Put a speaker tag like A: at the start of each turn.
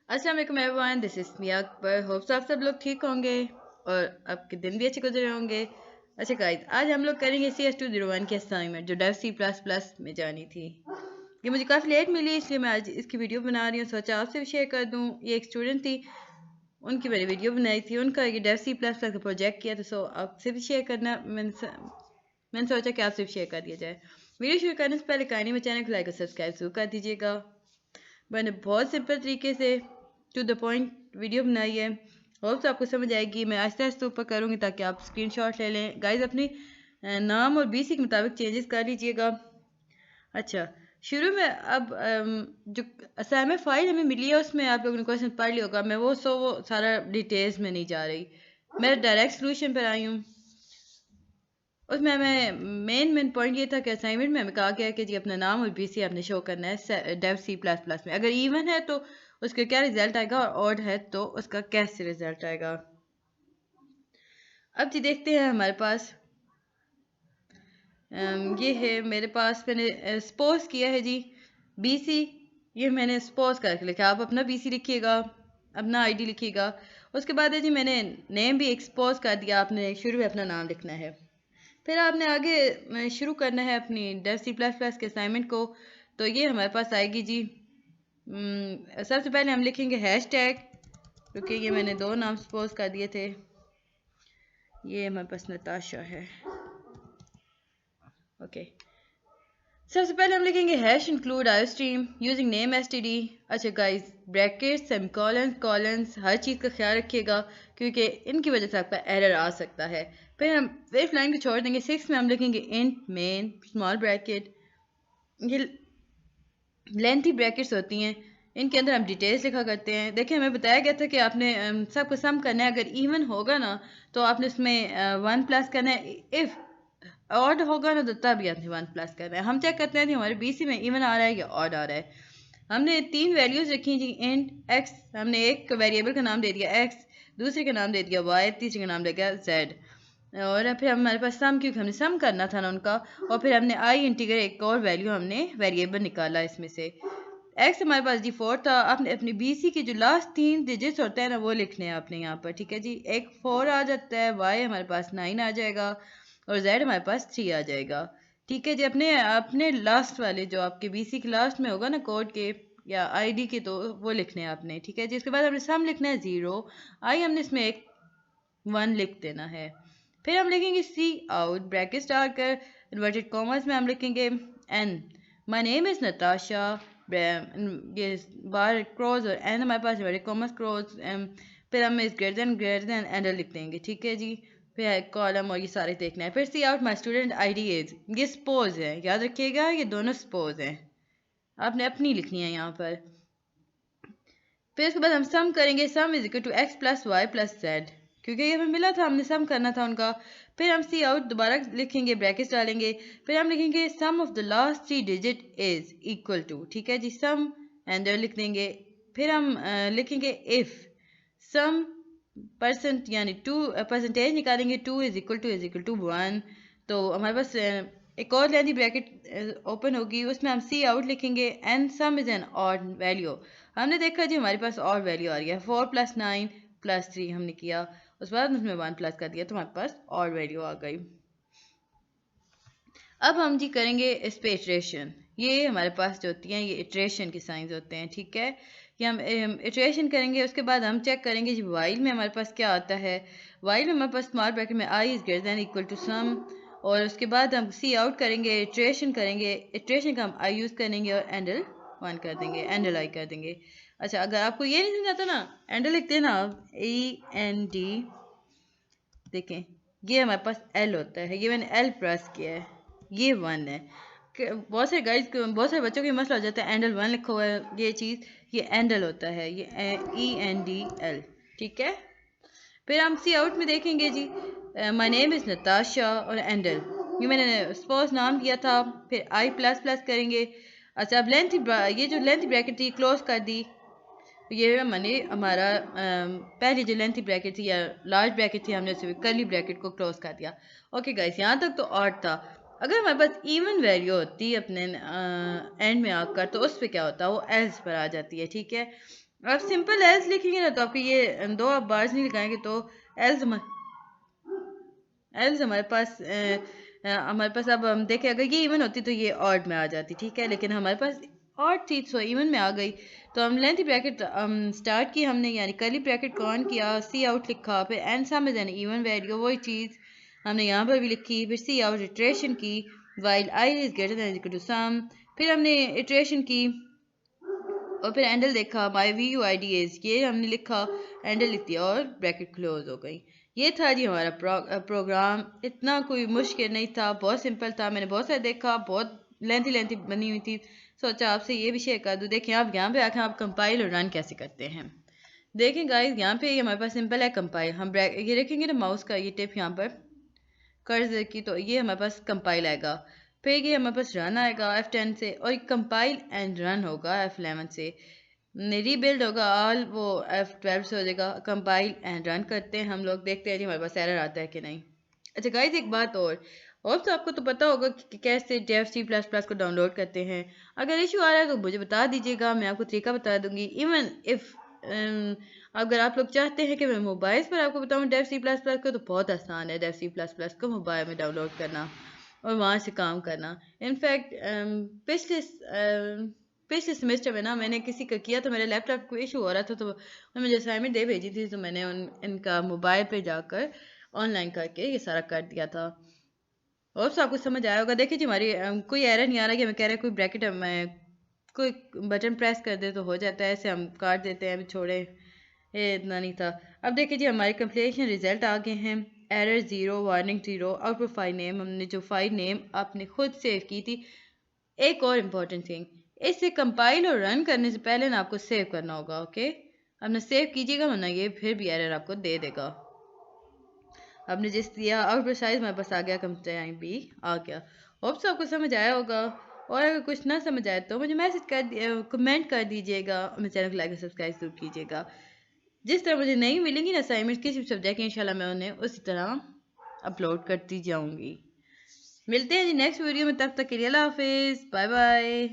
A: अस्सलाम वालेकुम everyone, this is me Akbar. Hopes आप सब लोग ठीक होंगे और आपके दिन भी अच्छे गुजरे होंगे। अच्छा गाइस, आज हम लोग करेंगे CS201 की असाइनमेंट जो डेव C++ में जानी थी। ये मुझे काफ़ी लेट मिली, इसलिए मैं आज इसकी वीडियो बना रही हूँ। सोचा आपसे भी शेयर कर दूँ। ये एक स्टूडेंट थी, उनकी मैंने वीडियो बनाई थी, उनका ये डेव C++ का प्रोजेक्ट किया था। सो आपसे भी शेयर करना, मैंने सोचा कि आपसे भी शेयर कर दिया जाए। वीडियो शुरू करने से पहले काइंडली मेरे चैनल को लाइक और सब्सक्राइब जरूर कर दीजिएगा। मैंने बहुत सिंपल तरीके से टू द पॉइंट वीडियो बनाई है। होप्स आपको समझ आएगी। मैं आहिस्ता आहिस्ता ऊपर करूँगी ताकि आप स्क्रीनशॉट ले लें। गाइस अपनी नाम और BC के मुताबिक चेंजेस कर लीजिएगा। अच्छा, शुरू में अब जो असाइनमेंट फाइल हमें मिली है उसमें आप लोगों ने क्वेश्चन पढ़ लिया होगा। मैं वो सारा डिटेल्स में नहीं जा रही, मैं डायरेक्ट सोल्यूशन पर आई हूँ। उसमें हमें मेन पॉइंट ये था कि असाइनमेंट में हमें कहा गया है कि जी अपना नाम और BC आपने शो करना है डेव C++ में। अगर इवन है तो उसका क्या रिजल्ट आएगा और ऑड है तो उसका कैसे रिजल्ट आएगा। अब जी देखते हैं हमारे पास ये है मेरे पास, मैंने सपोज किया है जी BC। ये मैंने सपोज करके लिखा, आप अपना BC लिखिएगा, अपना ID लिखिएगा। उसके बाद है जी मैंने नेम भी एक्सपोज कर दिया, आपने शुरू में अपना नाम लिखना है। फिर आपने आगे शुरू करना है अपनी डेव C++ के असाइनमेंट को। तो ये हमारे पास आएगी जी। सबसे पहले हम लिखेंगे हैशटैग, क्योंकि ये मैंने दो नाम सपोज कर दिए थे। ये हमारे पास नताशा है। ओके, सबसे पहले हम लिखेंगे hash include iostream using name std। अच्छा गाइस, ब्रैकेट, सेमीकोलन, कॉलन्स, हर चीज़ का ख्याल रखिएगा क्योंकि इनकी वजह से आपका एरर आ सकता है। फिर हम इफ लाइन को छोड़ देंगे। 6 में हम लिखेंगे इंट मेन स्मॉल ब्रैकेट। ये लेंथी ब्रैकेट्स होती हैं, इनके अंदर हम डिटेल्स लिखा करते हैं। देखिए हमें बताया गया था कि आपने सबको सम करना है। अगर इवन होगा ना तो आपने उसमें 1 प्लस करना है। इफ़ ऑड होगा ना तो तभी आपने 1 प्लस करना है। हम चेक करते हैं कि हमारे BC में इवन आ रहा है या ऑड आ रहा है। हमने 3 वैल्यूज़ रखी जी। इंट एक्स, हमने एक वेरिएबल का नाम दे दिया एक्स, दूसरे का नाम दे दिया वाई, तीसरे का नाम दे दिया जेड। और फिर हमारे पास सम, क्योंकि हमने सम करना था ना उनका। और फिर हमने आई इंटीग्रल एक और वैल्यू हमने वेरिएबल निकाला इसमें से। एक्स हमारे पास D4 था। आपने अपनी BC के जो लास्ट 3 डिजिट्स होते हैं ना वो लिखने हैं आपने यहाँ पर, ठीक है जी। एक 4 आ जाता है, वाई हमारे पास 9 आ जाएगा और जेड हमारे पास 3 आ जाएगा, ठीक है जी। अपने अपने लास्ट वाले जो आपके BC के लास्ट में होगा ना कोड के या ID के, तो वो लिखने हैं आपने, ठीक है जी। इसके बाद हमने सम लिखना है 0, आई हमने इसमें एक 1 लिख देना है। फिर हम लिखेंगे सी आउट, ब्रैकेट स्टार्ट कर इन्वर्टेड कॉमर्स में हम लिखेंगे n, my name is Natasha, ये बार क्रॉस और एन हमारे पास इन्वर्टेड कॉमर्स क्रॉस। फिर हम इस ग्रेटर देन एंडर लिख देंगे, ठीक है जी। फिर कॉलम और ये सारे देखना है। फिर C out my student ID is, ये सपोज है, याद रखिएगा ये दोनों सपोज हैं, आपने अपनी लिखनी है यहाँ पर। फिर उसके बाद हम सम करेंगे, sum is equal to X plus Y plus Z, क्योंकि ये हमें मिला था, हमने सम करना था उनका। फिर हम सी आउट दोबारा लिखेंगे, ब्रैकेट्स डालेंगे। फिर हम लिखेंगे sum of the last 3 digit is equal to, ठीक है जी, सम एंड लिख देंगे। फिर हम लिखेंगे इफ सम परसेंट यानी 2 परसेंटेज निकालेंगे, 2 इज इक्वल टू 1। तो हमारे पास एक और लेंथी ब्रैकेट ओपन होगी, उसमें हम सी आउट लिखेंगे and some is an odd value. हमने देखा जी हमारे पास और वैल्यू आ रही है 4 + 9 + 3 हमने किया, उस बाद उसमें 1 प्लस कर दिया तो हमारे पास और वैल्यू आ गई। अब हम जी करेंगे इस पे इटरेशन। ये हमारे पास जो होती हैं ये इटरेशन के साइंस होते हैं, ठीक है। ये हम इटरेशन करेंगे। उसके बाद हम चेक करेंगे जी वाइल में हमारे पास क्या आता है। वाइल में हमारे पास स्मॉल ब्रैकेट में I is greater than equal to sum, और उसके बाद हम सी आउट करेंगे, इटरेशन करेंगे। इटरेशन का हम आई यूज़ करेंगे और एंडल 1 कर देंगे, एंडल आई कर देंगे। अच्छा, अगर आपको ये नहीं समझ आता ना, एंडल लिखते हैं ना आप, END, देखें ये हमारे पास L होता है, ये मैंने L प्रेस किया है, ये 1 है। बहुत सारे गाइस, बहुत सारे बच्चों को मसला हो जाता है एंडल 1 लिखा हुआ है, ये चीज़ ये एंडल होता है, ये ENDL, ठीक है। फिर हम सी आउट में देखेंगे जी माय नेम इज़ नताशा और एंडल, ये मैंने सपोज नाम दिया था। फिर आई प्लस प्लस करेंगे। अच्छा, अब लेंथ, ये जो लेंथ ब्रैकेट थी क्लोज कर दी। ये मैंने हमारा पहली जो लेंथी ब्रैकेट थी या लार्ज ब्रैकेट थी, हमने सिर्फ कर्ली ब्रैकेट को क्लोज कर दिया। ओके गाइस, यहाँ तक तो ऑड था। अगर हमारे पास इवन वैल्यू होती है अपने एंड में आकर, तो उस पर क्या होता है, वो एल्स पर आ जाती है। ठीक है, आप सिंपल एल्स लिखेंगे ना, तो आपके ये दो आप बार्स नहीं लगाएंगे तो एल्स एल्स हमारे पास अब हम देखें, अगर ये इवन होती तो ये ऑड में आ जाती। ठीक है, लेकिन हमारे पास ऑड थी तो इवन में आ गई। तो हम लेंथ ब्रैकेट स्टार्ट की हमने, यानी कर्ली ब्रैकेट को ऑन किया, सी आउट लिखा, फिर एंड सामने जाने इवन वैल्यू, वही चीज़ हमने यहाँ पर भी लिखी, फिर सी आउट इटरेशन की, while I is greater than equal to sum, फिर हमने इटरेशन की और फिर एंडल देखा, my V U I D as, ये हमने लिखा, एंडल लिख दिया और ब्रैकेट क्लोज हो गई। ये था जी हमारा प्रोग्राम। इतना कोई मुश्किल नहीं था, बहुत सिंपल था। मैंने बहुत सारे देखा, बहुत लेंथी लेंथी बनी हुई थी, सोचा आपसे ये भी शेयर कर दूँ। देखें आप यहाँ पे आकर आप कंपाइल और रन कैसे करते हैं। देखें गाइस, यहाँ पे हमारे पास सिंपल है कंपाइल। हम ये रखेंगे ना माउस का ये टिप यहाँ पर कर्ज की, तो ये हमारे पास कंपाइल आएगा। फिर ये हमारे पास रन आएगा F10 से, और कंपाइल एंड रन होगा F11 से। रीबिल्ड होगा ऑल, वो F12 से हो जाएगा। कंपाइल एंड रन करते हैं हम लोग, देखते हैं जी हमारे पास एरर आता है कि नहीं। अच्छा गाइज, एक बात और तो आपको तो पता होगा कि कैसे डेव C++ को डाउनलोड करते हैं। अगर इशू आ रहा है तो मुझे बता दीजिएगा, मैं आपको तरीका बता दूंगी। इवन इफ़ अगर आप लोग चाहते हैं कि मैं मोबाइल पर आपको बताऊं डेव C++ को, तो बहुत आसान है डेव C++ को मोबाइल में डाउनलोड करना और वहाँ से काम करना। इनफैक्ट पिछले सेमेस्टर में ना मैंने किसी का किया, तो मेरे लैपटॉप को इशू हो रहा था, तो उन्होंने मुझे असाइनमेंट दे भेजी थी, तो मैंने इनका मोबाइल पे जाकर ऑनलाइन करके ये सारा कर दिया था। और सब कुछ समझ आया होगा। देखिए जी हमारी कोई एरर नहीं आ रहा कि हमें कह रहे हैं कोई ब्रैकेट में कोई बटन प्रेस कर दे तो हो जाता है, ऐसे हम काट देते हैं, अभी छोड़े, ये इतना नहीं था। अब देखिए जी हमारे कंप्लीशन रिजल्ट आ गए हैं। Error 0, warning 0, output file name, हमने जो फाइल नेम आपने खुद सेव की थी। एक और इम्पॉर्टेंट थिंग, इसे कंपाइल और रन करने से पहले ना आपको सेव करना होगा। ओके, आपने सेव कीजिएगा, वरना ये फिर भी एरर आपको दे देगा। आपने जिस दिया आउटपुट साइज हमारे पास आ गया, कंप्लेंट भी आ गया। होप सो आपको समझ आया होगा, और अगर कुछ ना समझ आए तो मुझे मैसेज कर कमेंट कर दीजिएगा, मेरे चैनल को लाइक और सब्सक्राइब जरूर कीजिएगा। जिस तरह मुझे नहीं मिलेंगी ना असाइनमेंट किसी भी सब्जेक्ट की, इंशाल्लाह मैं उन्हें उसी तरह अपलोड करती जाऊंगी। मिलते हैं जी नेक्स्ट वीडियो में, तब तक के लिए अल्लाह हाफिज़, बाय बाय।